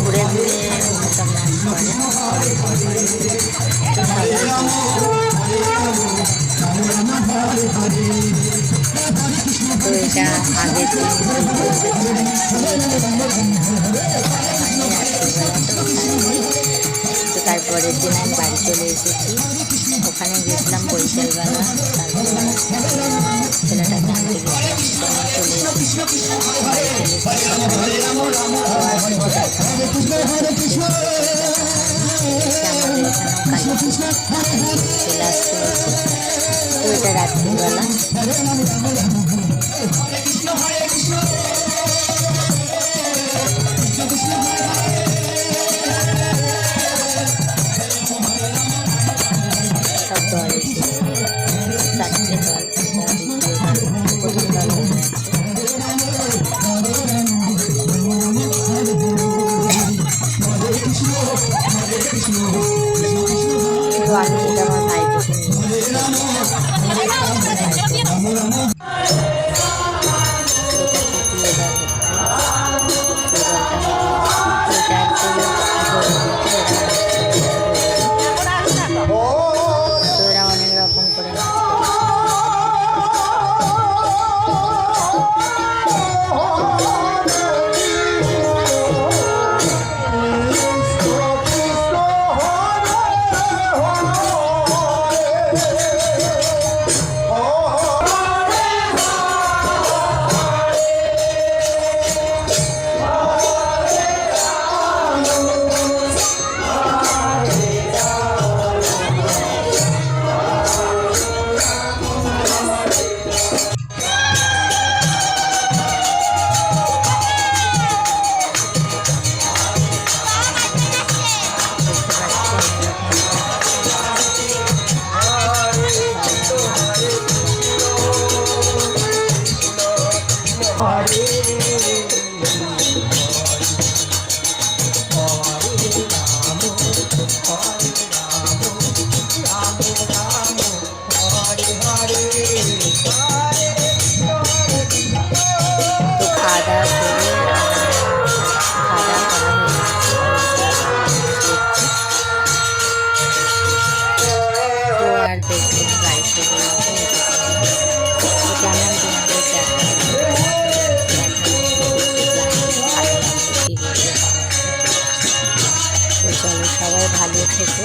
ঘুরে ঘুরে সব নাচ করে। তো এটা আগের দিন তো তারপরের দিন আমি বাড়ি চলে এসেছি। ওখানে গেছিলাম বরিশালবেলা, তারপর ছেলেটাকে আনতে গেছিলাম, চলে এসেছি। আমাদের এখানেও কালী পুজো চলে আসতে হয়েছে। তো এটা রাত্রিবেলা। সব দল এসেছে, 4টে দল, প্রথম দল হয়ে গেছে। তো আমি এটা আমার ভাইকে নিয়ে চলো, সবাই ভালো থেকো।